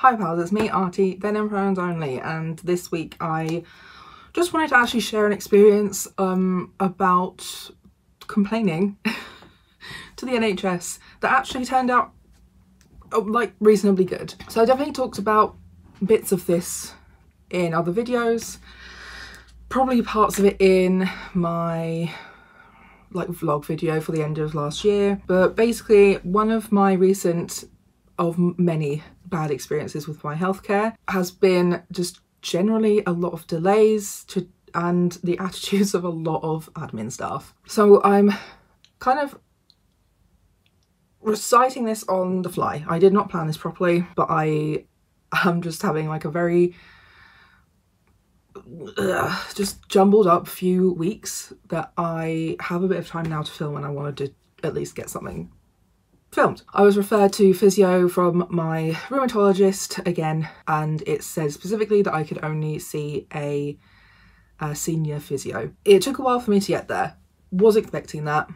Hi pals, it's me, Artie, then in pronouns only, and this week I just wanted to actually share an experience about complaining to the NHS that actually turned out like reasonably good. So I definitely talked about bits of this in other videos, probably parts of it in my like vlog video for the end of last year, but basically one of my recent of many bad experiences with my healthcare has been just generally a lot of delays and the attitudes of a lot of admin staff. So I'm kind of reciting this on the fly. I did not plan this properly, but I am just having like a very just jumbled up few weeks that I have a bit of time now to film, and I wanted to at least get something filmed. I was referred to physio from my rheumatologist again, and it said specifically that I could only see a senior physio. It took a while for me to get there. Was expecting that.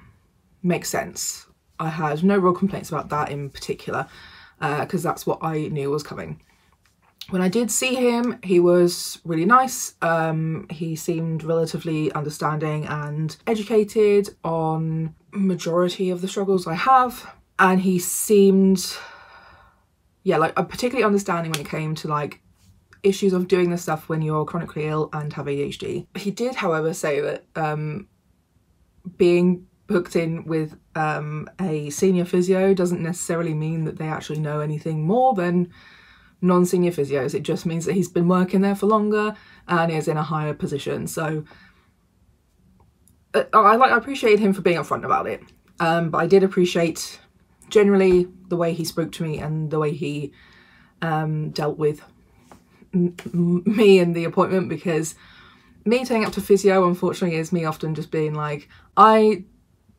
Makes sense. I had no real complaints about that in particular, because that's what I knew was coming. When I did see him, he was really nice. He seemed relatively understanding and educated on majority of the struggles I have. And he seemed, yeah, like particularly understanding when it came to like issues of doing this stuff when you're chronically ill and have ADHD. He did, however, say that being booked in with a senior physio doesn't necessarily mean that they actually know anything more than non-senior physios. It just means that he's been working there for longer and is in a higher position. So I appreciated him for being upfront about it, but I did appreciate generally the way he spoke to me and the way he dealt with me and the appointment, because me turning up to physio unfortunately is me often just being like, I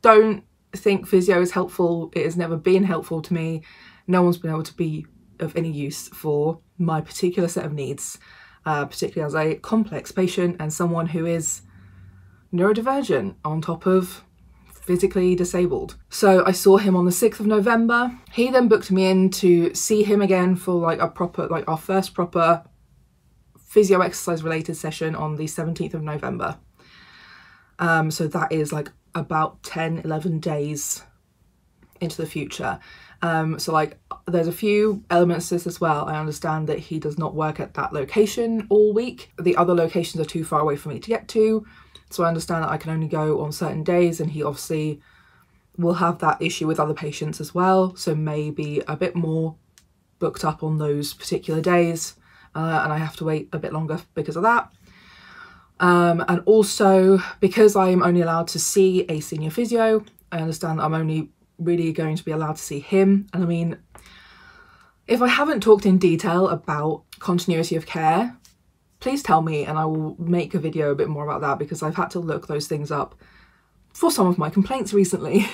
don't think physio is helpful, it has never been helpful to me, no one's been able to be of any use for my particular set of needs, particularly as a complex patient and someone who is neurodivergent on top of physically disabled. So I saw him on the 6th of November. He then booked me in to see him again for like a proper, like our first proper physio exercise related session on the 17th of November. So that is like about 10-11 days into the future. So like there's a few elements to this as well. I understand that he does not work at that location all week. The other locations are too far away for me to get to. So I understand that I can only go on certain days, and he obviously will have that issue with other patients as well. So maybe a bit more booked up on those particular days, and I have to wait a bit longer because of that. And also because I am only allowed to see a senior physio, I understand that I'm only really going to be allowed to see him. And I mean, if I haven't talked in detail about continuity of care, please tell me and I will make a video a bit more about that, because I've had to look those things up for some of my complaints recently.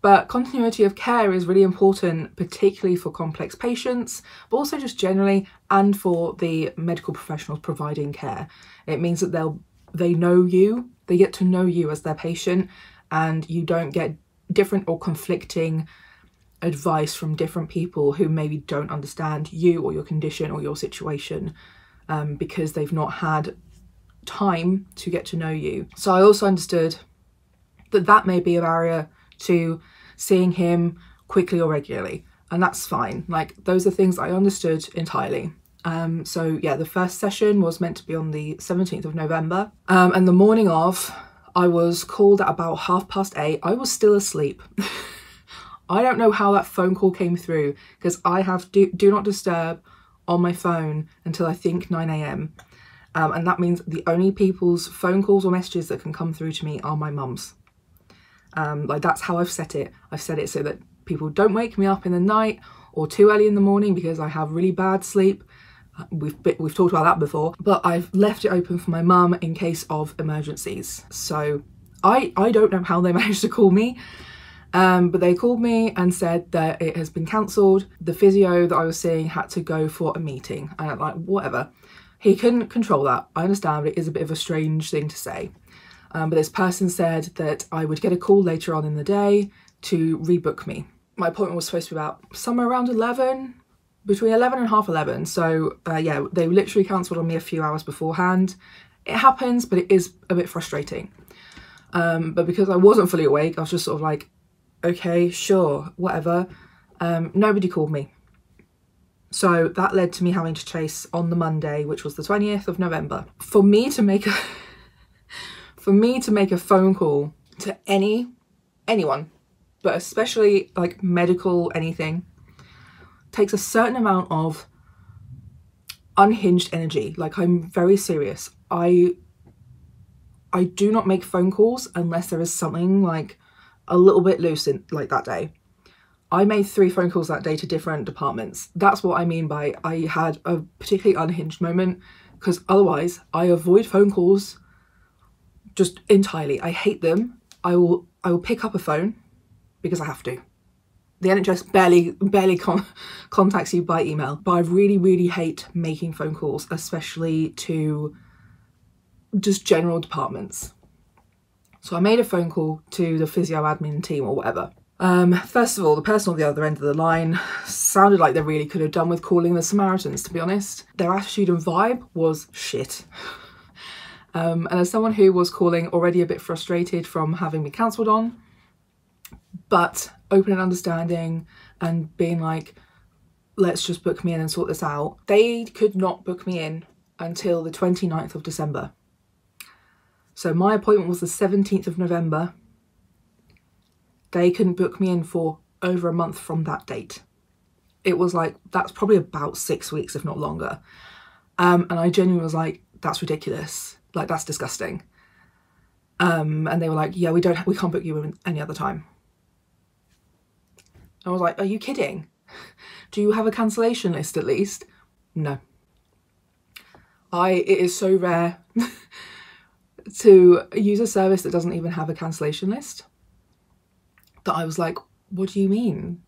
But continuity of care is really important, particularly for complex patients, but also just generally, and for the medical professionals providing care. It means that they know you, they get to know you as their patient, and you don't get different or conflicting advice from different people who maybe don't understand you or your condition or your situation, because they've not had time to get to know you. So I also understood that that may be a barrier to seeing him quickly or regularly, and that's fine. Like, those are things I understood entirely. So yeah, the first session was meant to be on the 17th of November, and the morning of, I was called at about 8:30. I was still asleep. I don't know how that phone call came through, because I have do not disturb on my phone until I think 9 AM. And that means the only people's phone calls or messages that can come through to me are my mum's. Like, that's how I've set it. I've set it so that people don't wake me up in the night or too early in the morning, because I have really bad sleep. We've talked about that before, but I've left it open for my mum in case of emergencies. So I don't know how they managed to call me, but they called me and said that it has been cancelled. The physio that I was seeing had to go for a meeting, and I'm like, whatever. He couldn't control that. I understand it is a bit of a strange thing to say. But this person said that I would get a call later on in the day to rebook me. My appointment was supposed to be about somewhere around 11, between 11 and half 11. So yeah, they literally cancelled on me a few hours beforehand. It happens, but it is a bit frustrating. But because I wasn't fully awake, I was just sort of like, okay, sure, whatever. Nobody called me. So that led to me having to chase on the Monday, which was the 20th of November. For me to make a phone call to anyone, but especially like medical anything, takes a certain amount of unhinged energy. Like, I'm very serious. I do not make phone calls unless there is something like a little bit loose in like that day. I made 3 phone calls that day to different departments. That's what I mean by I had a particularly unhinged moment, because otherwise I avoid phone calls just entirely. I hate them. I will pick up a phone because I have to. The NHS barely contacts you by email, but I really hate making phone calls, especially to just general departments. So I made a phone call to the physio admin team or whatever. First of all, the person on the other end of the line sounded like they really could have done with calling the Samaritans, to be honest. Their attitude and vibe was shit. And as someone who was calling already a bit frustrated from having been cancelled on, but open and understanding and being like, let's just book me in and sort this out, they could not book me in until the 29th of December. So my appointment was the 17th of November. They couldn't book me in for over a month from that date. It was like, that's probably about 6 weeks, if not longer. And I genuinely was like, that's ridiculous. Like, that's disgusting. And they were like, yeah, we can't book you in any other time. I was like, are you kidding? Do you have a cancellation list at least? No. It is so rare to use a service that doesn't even have a cancellation list that I was like, what do you mean?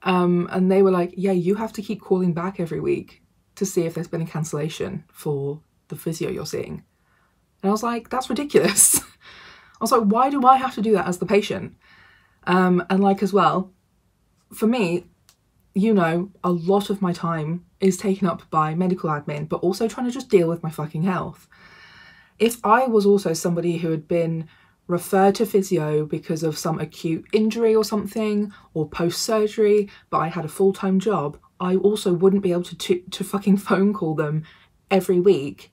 And they were like, yeah, you have to keep calling back every week to see if there's been a cancellation for the physio you're seeing. And I was like, that's ridiculous. I was like, why do I have to do that as the patient? And like, as well, for me, you know, a lot of my time is taken up by medical admin, but also trying to just deal with my fucking health. If I was also somebody who had been referred to physio because of some acute injury or something, or post-surgery, but I had a full-time job, I also wouldn't be able to fucking phone call them every week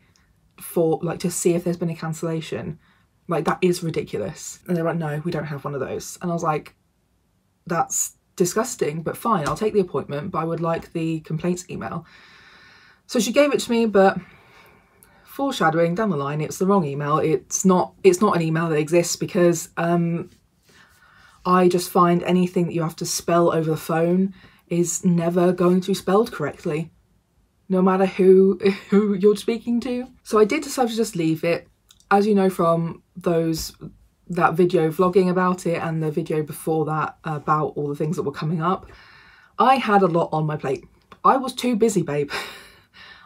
for, like, to see if there's been a cancellation. Like, that is ridiculous. And they're like, no, we don't have one of those. And I was like, that's disgusting, but fine, I'll take the appointment, but I would like the complaints email. So she gave it to me, but foreshadowing down the line, it's the wrong email. It's not an email that exists, because I just find anything that you have to spell over the phone is never going to be spelled correctly, no matter who you're speaking to. So I did decide to just leave it. As you know from that video vlogging about it and the video before that about all the things that were coming up, I had a lot on my plate. I was too busy, babe.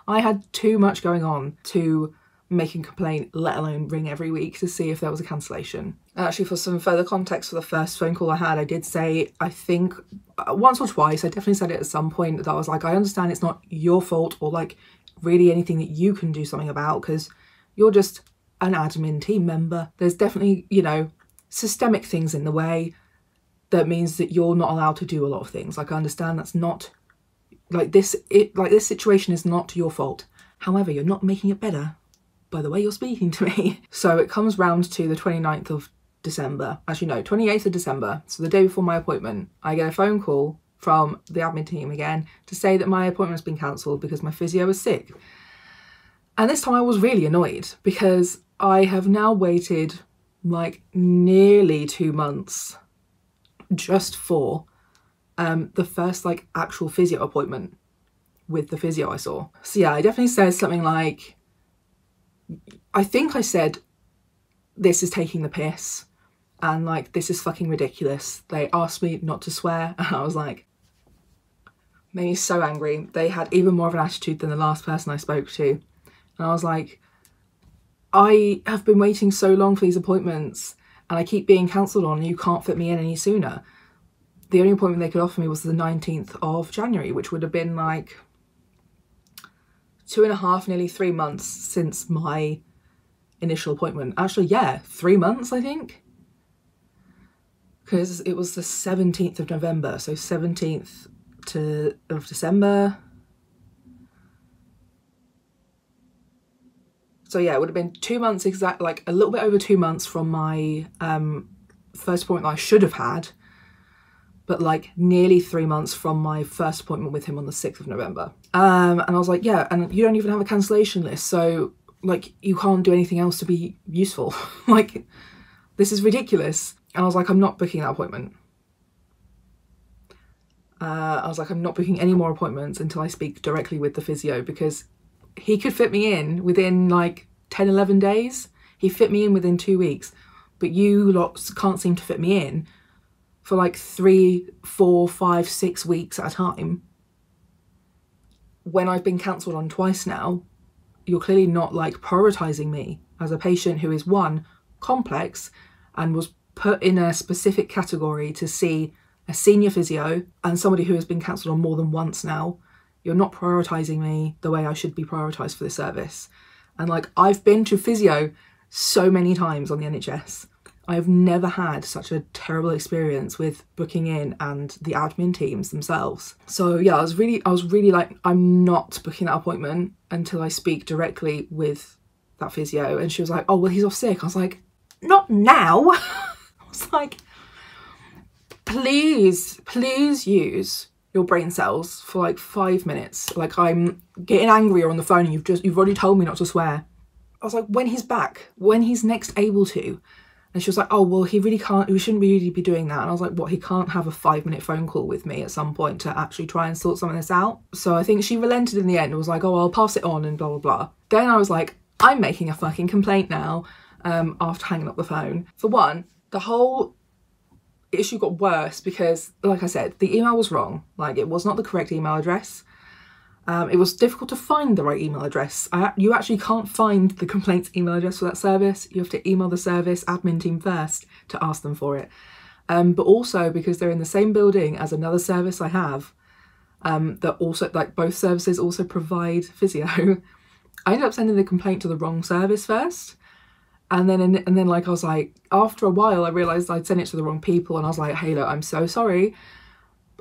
I had too much going on to make a complaint, let alone ring every week to see if there was a cancellation. And actually, for some further context, for the first phone call I had, I did say, I think once or twice, I definitely said it at some point, that I was like, I understand it's not your fault or like really anything that you can do something about, because you're just an admin team member. There's definitely, you know, systemic things in the way that means that you're not allowed to do a lot of things. Like, I understand that's not like this situation is not your fault. However, you're not making it better by the way you're speaking to me. So it comes round to the 29th of December. Actually, no, 28th of December. So the day before my appointment, I get a phone call from the admin team again to say that my appointment has been cancelled because my physio is sick. And this time I was really annoyed, because I have now waited like nearly 2 months just for the first like actual physio appointment with the physio I saw. So yeah, I definitely said something like, I think I said, this is taking the piss and like, this is fucking ridiculous. They asked me not to swear and I was like, made me so angry. They had even more of an attitude than the last person I spoke to. And I was like, I have been waiting so long for these appointments and I keep being cancelled on, and you can't fit me in any sooner. the only appointment they could offer me was the 19th of January, which would have been like 2.5, nearly 3 months since my initial appointment. Actually, yeah, 3 months, I think. Because it was the 17th of November, so 17th of December. So yeah, it would have been 2 months exact, like a little bit over 2 months from my first appointment that I should have had, but like nearly 3 months from my first appointment with him on the 6th of November. And I was like, yeah, and you don't even have a cancellation list, so like you can't do anything else to be useful. Like, this is ridiculous. And I was like, I'm not booking that appointment. I was like, I'm not booking any more appointments until I speak directly with the physio, because he could fit me in within like 10, 11 days. He fit me in within 2 weeks, but you lot can't seem to fit me in for like 3, 4, 5, 6 weeks at a time. When I've been cancelled on twice now, you're clearly not like prioritising me as a patient who is, one, complex and was put in a specific category to see a senior physio, and somebody who has been cancelled on more than once now. You're not prioritising me the way I should be prioritised for this service. And like, I've been to physio so many times on the NHS. I've never had such a terrible experience with booking in and the admin teams themselves. So yeah, I was really like, I'm not booking that appointment until I speak directly with that physio. And she was like, oh, well, he's off sick. I was like, not now. I was like, please use your brain cells for like 5 minutes. Like, I'm getting angrier on the phone and you've already told me not to swear. I was like, when he's back, when he's next able to. And she was like, oh, well, he really can't, we shouldn't really be doing that. And I was like, what, he can't have a 5-minute phone call with me at some point to actually try and sort some of this out? So I think she relented in the end and was like, oh, I'll pass it on and blah, blah, blah. Then I was like, I'm making a fucking complaint now, after hanging up the phone. For one, the whole issue got worse because, like I said, the email was wrong. Like, it was not the correct email address. It was difficult to find the right email address. You actually can't find the complaints email address for that service. You have to email the service admin team first to ask them for it. But also because they're in the same building as another service I have, that also, like, both services also provide physio. I ended up sending the complaint to the wrong service first. And then like, I was like, after a while, I realised I'd sent it to the wrong people. And I was like, hey, look, I'm so sorry.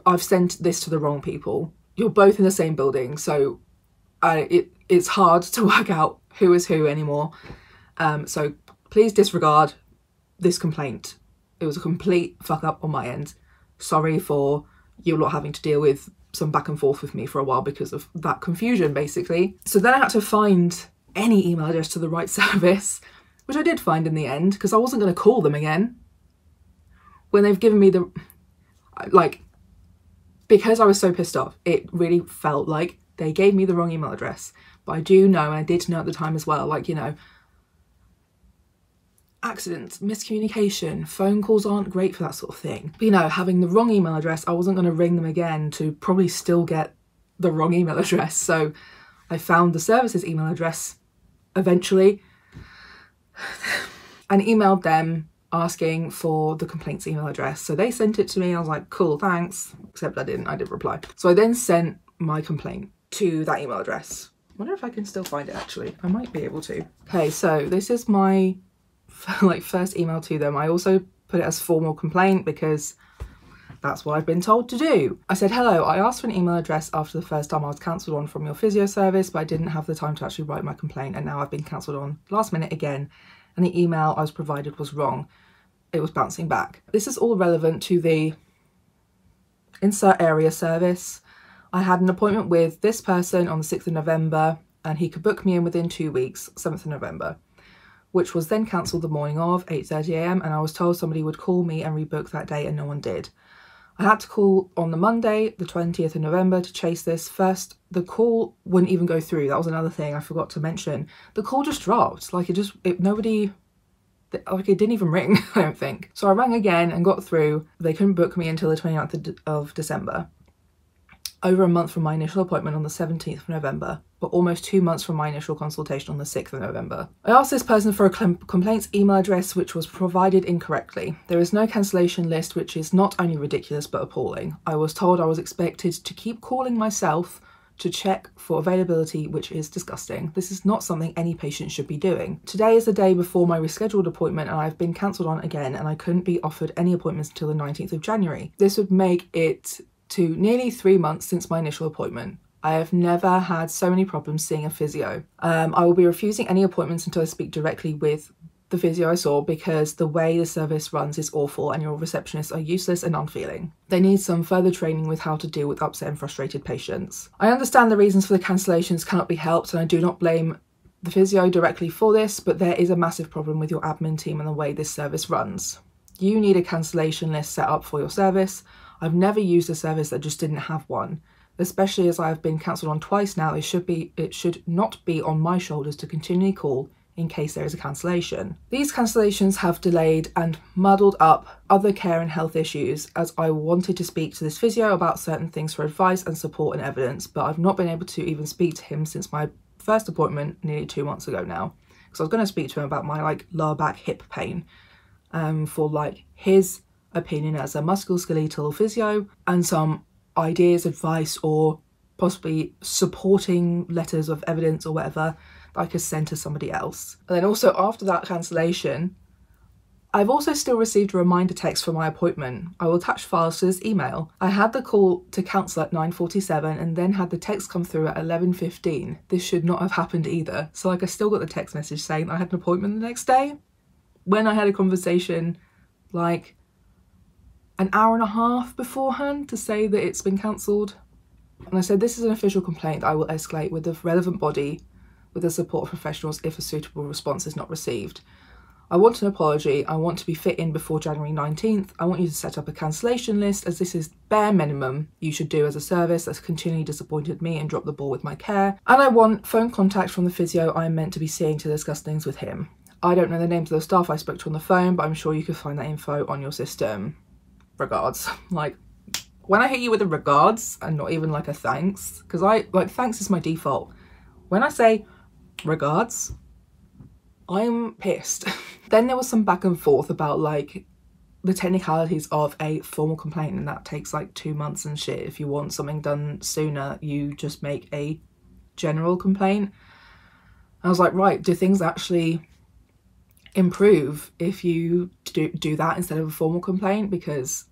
I've sent this to the wrong people. You're both in the same building, so it's hard to work out who is who anymore. So please disregard this complaint. It was a complete fuck up on my end. Sorry for you lot having to deal with some back and forth with me for a while because of that confusion, basically. So then I had to find any email address to the right service, which I did find in the end, because I wasn't going to call them again when they've given me the, like, because I was so pissed off, it really felt like they gave me the wrong email address. But I do know, and I did know at the time as well, like, you know, accidents, miscommunication, phone calls aren't great for that sort of thing. But, you know, having the wrong email address, I wasn't going to ring them again to probably still get the wrong email address. So I found the service's email address eventually and emailed them asking for the complaints email address. So they sent it to me. I was like, cool, thanks. Except I didn't reply. So I then sent my complaint to that email address. I wonder if I can still find it, actually. I might be able to. Okay, so this is my first email to them. I also put it as formal complaint because that's what I've been told to do. I said, hello, I asked for an email address after the first time I was cancelled on from your physio service, but I didn't have the time to actually write my complaint, and now I've been cancelled on last minute again, and the email I was provided was wrong. It was bouncing back. This is all relevant to the insert area service. I had an appointment with this person on the 6th of November and he could book me in within 2 weeks, 7th of November, which was then cancelled the morning of 8:30 AM, and I was told somebody would call me and rebook that day, and no one did. I had to call on the Monday, the 20th of November, to chase this. First, the call wouldn't even go through. That was another thing I forgot to mention. The call just dropped. Like, nobody, like, it didn't even ring, I don't think. So I rang again and got through. They couldn't book me until the 29th of December. over a month from my initial appointment on the 17th of November, but almost 2 months from my initial consultation on the 6th of November. I asked this person for a complaints email address which was provided incorrectly. There is no cancellation list, which is not only ridiculous but appalling. I was told I was expected to keep calling myself to check for availability, which is disgusting. This is not something any patient should be doing. Today is the day before my rescheduled appointment and I've been cancelled on again, and I couldn't be offered any appointments until the 19th of January. This would make it to nearly 3 months since my initial appointment. I have never had so many problems seeing a physio. I will be refusing any appointments until I speak directly with the physio I saw, because the way the service runs is awful and your receptionists are useless and unfeeling. They need some further training with how to deal with upset and frustrated patients. I understand the reasons for the cancellations cannot be helped, and I do not blame the physio directly for this, but there is a massive problem with your admin team and the way this service runs. You need a cancellation list set up for your service. I've never used a service that just didn't have one. Especially as I have been cancelled on twice now, it should not be on my shoulders to continually call in case there is a cancellation. These cancellations have delayed and muddled up other care and health issues, as I wanted to speak to this physio about certain things for advice and support and evidence, but I've not been able to even speak to him since my first appointment nearly 2 months ago now. Because I was going to speak to him about my lower back hip pain, for his opinion as a musculoskeletal physio and some ideas, advice, or possibly supporting letters of evidence or whatever that I could send to somebody else. And then also after that cancellation, I've also still received a reminder text for my appointment. I will attach files to this email. I had the call to cancel at 9:47 and then had the text come through at 11:15. This should not have happened either. So I still got the text message saying I had an appointment the next day, when I had a conversation an hour and a half beforehand to say that it's been cancelled. And I said, this is an official complaint that I will escalate with the relevant body with the support of professionals if a suitable response is not received. I want an apology. I want to be fit in before January 19th. I want you to set up a cancellation list, as this is bare minimum you should do as a service that's continually disappointed me and dropped the ball with my care. And I want phone contact from the physio I'm meant to be seeing to discuss things with him. I don't know the names of the staff I spoke to on the phone, but I'm sure you could find that info on your system. Regards. When I hit you with a regards and not even a thanks, because thanks is my default. When I say regards, I'm pissed. Then there was some back and forth about the technicalities of a formal complaint, and that takes 2 months and shit. If you want something done sooner, you just make a general complaint. I was like, right, do things actually improve if you do that instead of a formal complaint? Because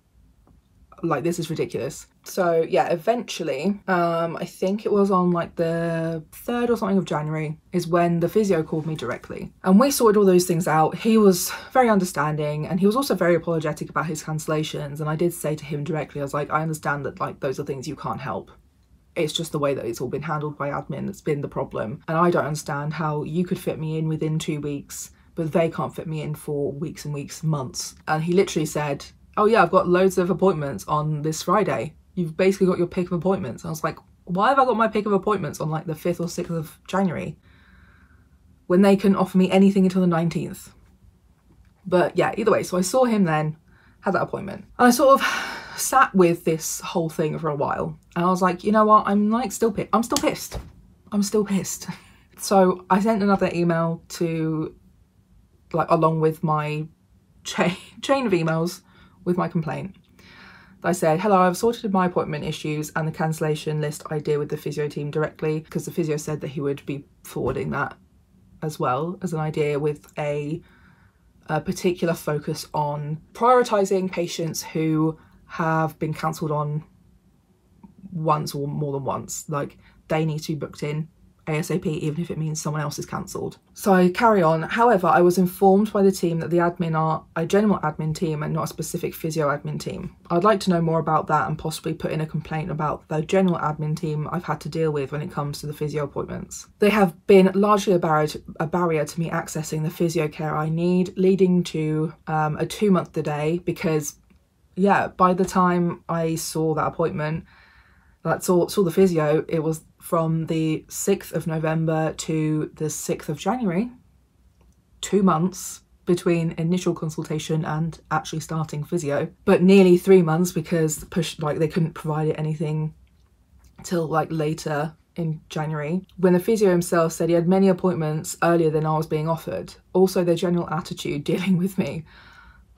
this is ridiculous. So yeah, eventually I think it was on the 3rd or something of January is when the physio called me directly, and we sorted all those things out. He was very understanding, and he was also very apologetic about his cancellations, and I did say to him directly, I was like, I understand that those are things you can't help. It's just the way that it's all been handled by admin that's been the problem, and I don't understand how you could fit me in within 2 weeks but they can't fit me in for weeks and weeks, months. And he literally said, oh yeah, I've got loads of appointments on this Friday. You've basically got your pick of appointments. I was like, why have I got my pick of appointments on the 5th or 6th of January when they couldn't offer me anything until the 19th? But yeah, either way, so I saw him then, had that appointment. And I sort of sat with this whole thing for a while. And I was like, you know what, I'm still pissed. I'm still pissed. So I sent another email to along with my chain of emails with my complaint. I said, hello, I've sorted my appointment issues and the cancellation list idea with the physio team directly, because the physio said that he would be forwarding that as well as an idea with a particular focus on prioritising patients who have been cancelled on once or more than once. They need to be booked in ASAP, even if it means someone else is cancelled. So I carry on. However, I was informed by the team that the admin are a general admin team and not a specific physio admin team. I'd like to know more about that and possibly put in a complaint about the general admin team I've had to deal with when it comes to the physio appointments. They have been largely a barrier to me accessing the physio care I need, leading to a 2-month delay, because yeah, by the time I saw that appointment, saw the physio, it was from the 6th of November to the 6th of January, 2 months between initial consultation and actually starting physio, but nearly 3 months because they couldn't provide it anything till like later in January, when the physio himself said he had many appointments earlier than I was being offered. Also, their general attitude dealing with me.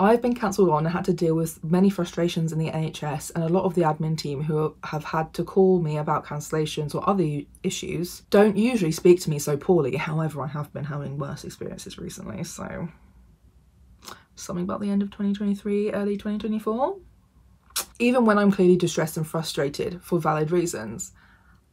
I've been cancelled on and had to deal with many frustrations in the NHS, and a lot of the admin team who have had to call me about cancellations or other issues don't usually speak to me so poorly. However, I have been having worse experiences recently, so something about the end of 2023, early 2024. Even when I'm clearly distressed and frustrated for valid reasons,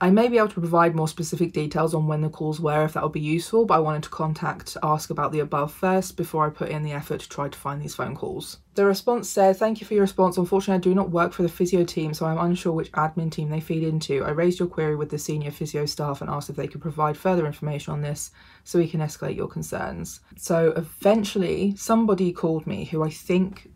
I may be able to provide more specific details on when the calls were if that would be useful, but I wanted to ask about the above first before I put in the effort to try to find these phone calls. The response said, "Thank you for your response. Unfortunately, I do not work for the physio team, so I'm unsure which admin team they feed into. I raised your query with the senior physio staff and asked if they could provide further information on this so we can escalate your concerns." So eventually somebody called me who I think,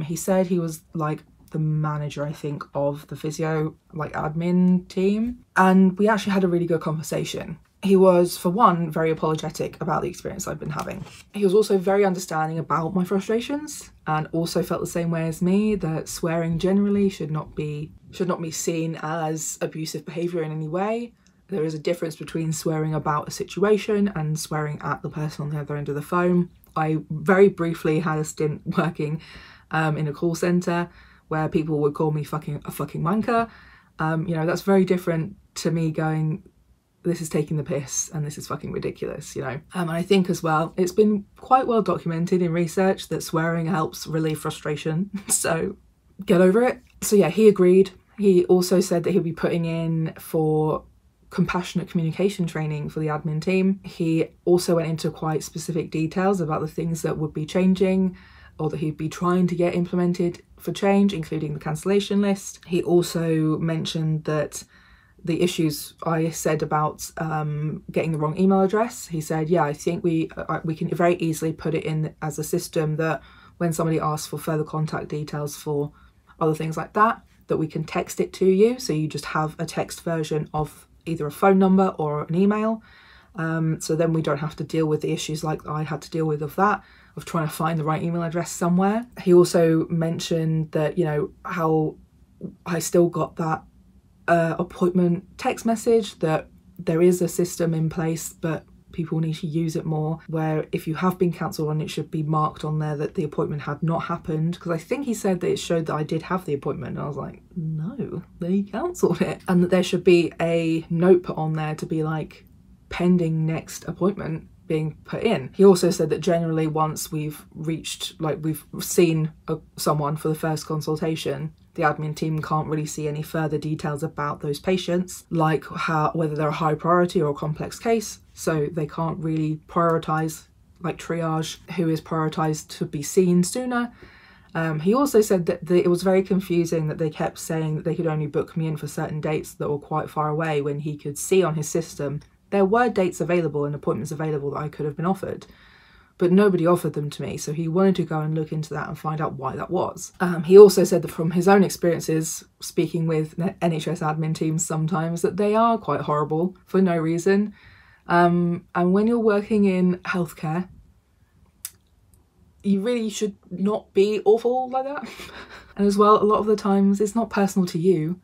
he said he was like the manager, I think, of the physio like admin team, and we actually had a really good conversation. He was, for one, very apologetic about the experience I've been having. He was also very understanding about my frustrations and also felt the same way as me, that swearing generally should not be seen as abusive behaviour in any way. There is a difference between swearing about a situation and swearing at the person on the other end of the phone. I very briefly had a stint working in a call centre where people would call me a fucking wanker. You know, that's very different to me going, this is taking the piss and this is fucking ridiculous, you know. And I think as well, it's been quite well documented in research that swearing helps relieve frustration, so get over it. So yeah, he agreed. He also said that he'll be putting in for compassionate communication training for the admin team. He also went into quite specific details about the things that would be changing or that he'd be trying to get implemented for change, including the cancellation list. He also mentioned that the issues I said about getting the wrong email address, he said, yeah, I think we can very easily put it in as a system that when somebody asks for further contact details for other things like that, that we can text it to you. So you just have a text version of either a phone number or an email. So then we don't have to deal with the issues like I had to deal with of that, of trying to find the right email address somewhere. He also mentioned that, you know, how I still got that appointment text message, that there is a system in place, but people need to use it more, where if you have been cancelled on, it should be marked on there that the appointment had not happened, because I think he said that it showed that I did have the appointment, and I was like, no, they cancelled it. And that there should be a note put on there to be like, pending next appointment being put in. He also said that generally once we've seen someone for the first consultation, the admin team can't really see any further details about those patients, like whether they're a high priority or a complex case, so they can't really prioritise, like triage who is prioritised to be seen sooner. He also said that it was very confusing that they kept saying that they could only book me in for certain dates that were quite far away, when he could see on his system there were dates available and appointments available that I could have been offered, but nobody offered them to me. So he wanted to go and look into that and find out why that was. He also said that from his own experiences speaking with NHS admin teams sometimes, that they are quite horrible for no reason. And when you're working in healthcare, you really should not be awful like that. And as well, a lot of the times it's not personal to you.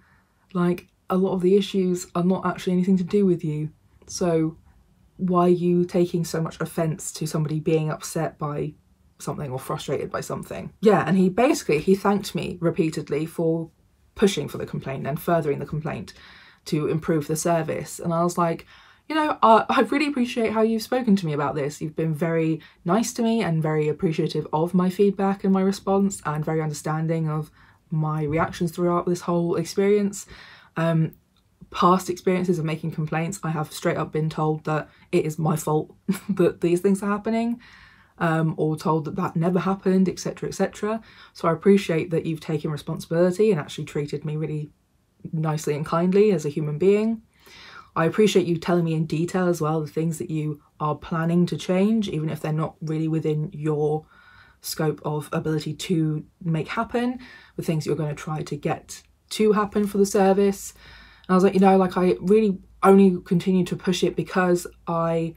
Like, a lot of the issues are not actually anything to do with you. So why are you taking so much offence to somebody being upset by something or frustrated by something? Yeah, and he thanked me repeatedly for pushing for the complaint and furthering the complaint to improve the service. And I was like, you know, I really appreciate how you've spoken to me about this. You've been very nice to me and very appreciative of my feedback and my response, and very understanding of my reactions throughout this whole experience. Past experiences of making complaints, I have straight up been told that it is my fault that these things are happening, or told that that never happened, etc, etc. So I appreciate that you've taken responsibility and actually treated me really nicely and kindly as a human being. I appreciate you telling me in detail as well the things that you are planning to change, even if they're not really within your scope of ability to make happen, the things you're going to try to get to happen for the service. And I was like, you know, like, I really only continue to push it because I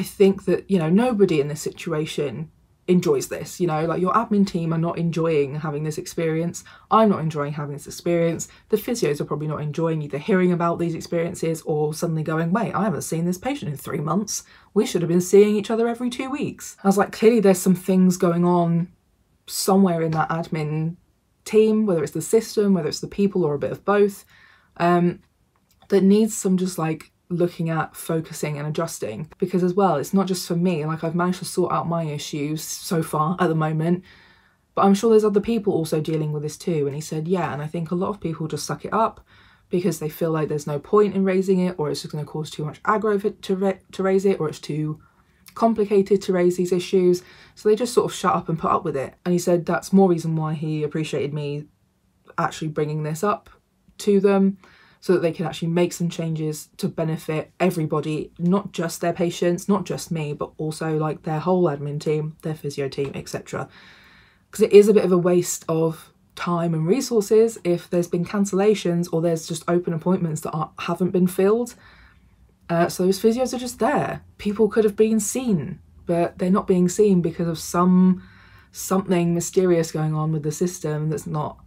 think that, you know, nobody in this situation enjoys this, you know, like your admin team are not enjoying having this experience. I'm not enjoying having this experience. The physios are probably not enjoying either hearing about these experiences or suddenly going, wait, I haven't seen this patient in 3 months. We should have been seeing each other every 2 weeks. I was like, clearly there's some things going on somewhere in that admin team, whether it's the system, whether it's the people, or a bit of both, that needs some just like looking at, focusing and adjusting. Because as well, it's not just for me, like I've managed to sort out my issues so far at the moment, but I'm sure there's other people also dealing with this too. And he said, yeah, and I think a lot of people just suck it up because they feel like there's no point in raising it, or it's just going to cause too much aggro to raise it, or it's too complicated to raise these issues, so they just sort of shut up and put up with it. And he said that's more reason why he appreciated me actually bringing this up to them, so that they can actually make some changes to benefit everybody, not just their patients, not just me, but also like their whole admin team, their physio team, etc. Because it is a bit of a waste of time and resources if there's been cancellations or there's just open appointments that haven't been filled. So those physios are just there. People could have been seen, but they're not being seen because of something mysterious going on with the system that's not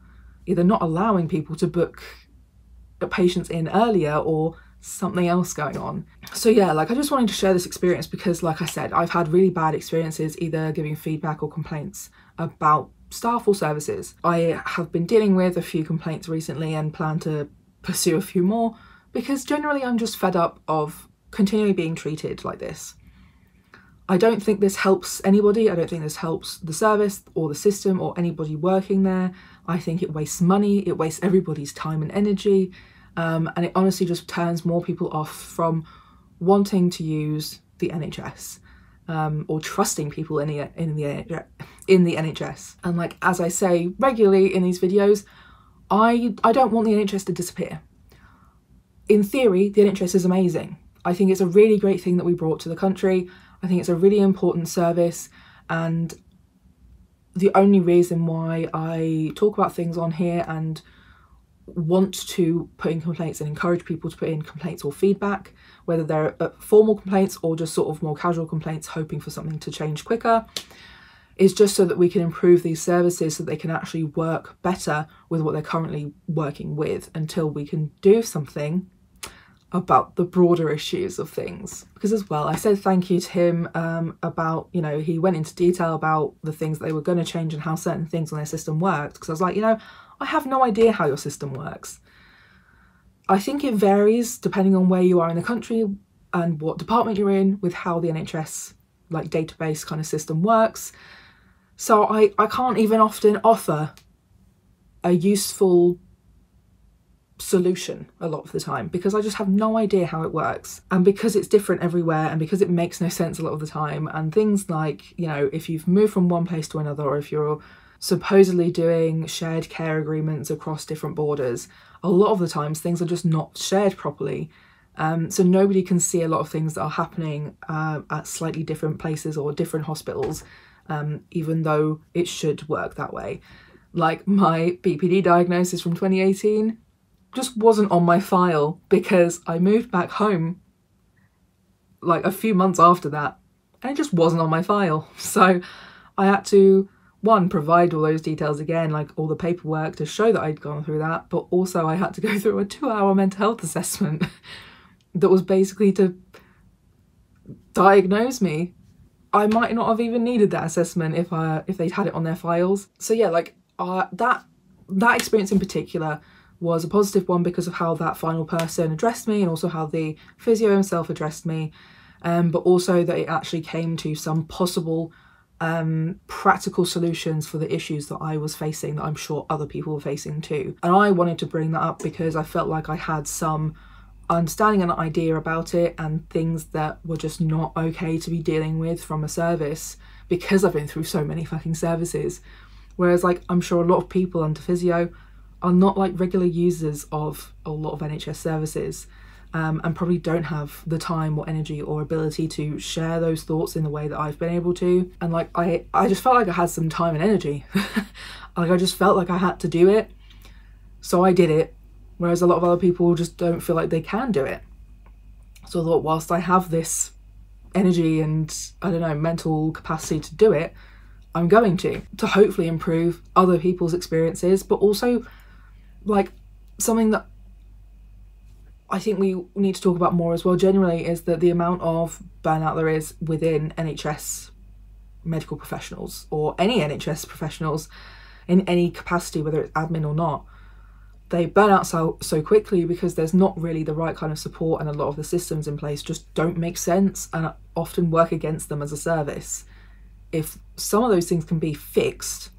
either not allowing people to book patients in earlier or something else going on. So yeah, like I just wanted to share this experience because, like I said, I've had really bad experiences either giving feedback or complaints about staff or services. I have been dealing with a few complaints recently and plan to pursue a few more, because generally I'm just fed up of continually being treated like this. I don't think this helps anybody. I don't think this helps the service or the system or anybody working there. I think it wastes money, it wastes everybody's time and energy, and it honestly just turns more people off from wanting to use the NHS, or trusting people in the NHS. And like, as I say regularly in these videos, I don't want the NHS to disappear. In theory, the NHS is amazing. I think it's a really great thing that we brought to the country. I think it's a really important service, and the only reason why I talk about things on here and want to put in complaints and encourage people to put in complaints or feedback, whether they're formal complaints or just sort of more casual complaints hoping for something to change quicker, is just so that we can improve these services so they can actually work better with what they're currently working with, until we can do something about the broader issues of things. Because as well, I said thank you to him about, you know, he went into detail about the things that they were going to change and how certain things on their system worked, because I was like, you know, I have no idea how your system works. I think it varies depending on where you are in the country and what department you're in with how the NHS like database kind of system works. So I can't even often offer a useful solution a lot of the time, because I just have no idea how it works, and because it's different everywhere, and because it makes no sense a lot of the time. And things like, you know, if you've moved from one place to another, or if you're supposedly doing shared care agreements across different borders, a lot of the times things are just not shared properly, so nobody can see a lot of things that are happening at slightly different places or different hospitals, even though it should work that way. Like my BPD diagnosis from 2018 just wasn't on my file because I moved back home like a few months after that, and it just wasn't on my file. So I had to, one, provide all those details again, like all the paperwork to show that I'd gone through that, but also I had to go through a 2-hour mental health assessment that was basically to diagnose me. I might not have even needed that assessment if they'd had it on their files. So yeah, like that experience in particular was a positive one because of how that final person addressed me, and also how the physio himself addressed me, but also that it actually came to some possible practical solutions for the issues that I was facing, that I'm sure other people were facing too. And I wanted to bring that up because I felt like I had some understanding and idea about it, and things that were just not okay to be dealing with from a service, because I've been through so many fucking services. Whereas like, I'm sure a lot of people under physio are not like regular users of a lot of NHS services, and probably don't have the time or energy or ability to share those thoughts in the way that I've been able to. And like, I just felt like I had some time and energy. Like I just felt like I had to do it, so I did it, whereas a lot of other people just don't feel like they can do it. So I thought, whilst I have this energy and, I don't know, mental capacity to do it, I'm going to hopefully improve other people's experiences, but also like something that I think we need to talk about more as well generally is that the amount of burnout there is within NHS medical professionals, or any NHS professionals in any capacity, whether it's admin or not. They burn out so quickly because there's not really the right kind of support, and a lot of the systems in place just don't make sense and often work against them as a service. If some of those things can be fixed,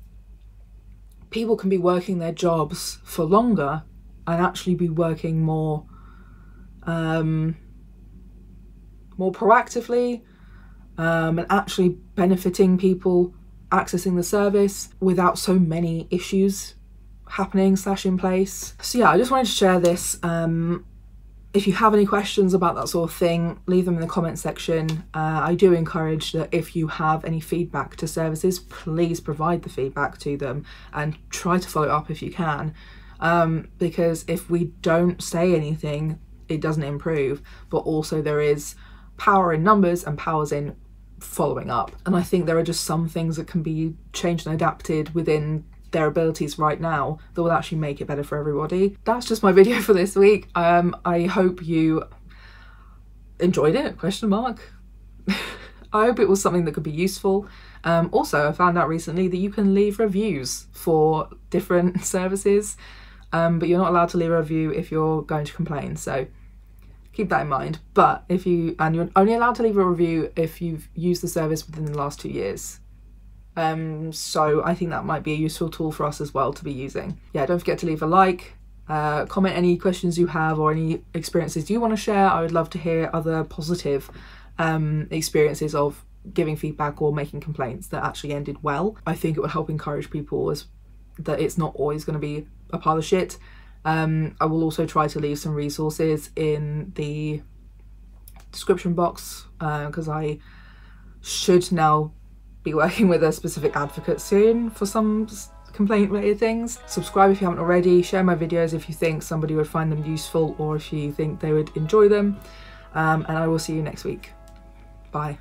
people can be working their jobs for longer and actually be working more proactively, and actually benefiting people accessing the service without so many issues happening / in place. So yeah, I just wanted to share this. If you have any questions about that sort of thing, leave them in the comment section. I do encourage that if you have any feedback to services, please provide the feedback to them and try to follow it up if you can, because if we don't say anything, it doesn't improve. But also there is power in numbers and powers in following up, and I think there are just some things that can be changed and adapted within their abilities right now that will actually make it better for everybody. That's just my video for this week. I hope you enjoyed it, ? I hope it was something that could be useful. Also, I found out recently that you can leave reviews for different services, but you're not allowed to leave a review if you're going to complain, so keep that in mind. But you're only allowed to leave a review if you've used the service within the last 2 years. So I think that might be a useful tool for us as well to be using. Yeah, don't forget to leave a like, comment any questions you have or any experiences you want to share. I would love to hear other positive experiences of giving feedback or making complaints that actually ended well. I think it would help encourage people that it's not always going to be a pile of shit. I will also try to leave some resources in the description box, because I should now be working with a specific advocate soon for some complaint related things. Subscribe if you haven't already, share my videos if you think somebody would find them useful or if you think they would enjoy them, and I will see you next week. Bye.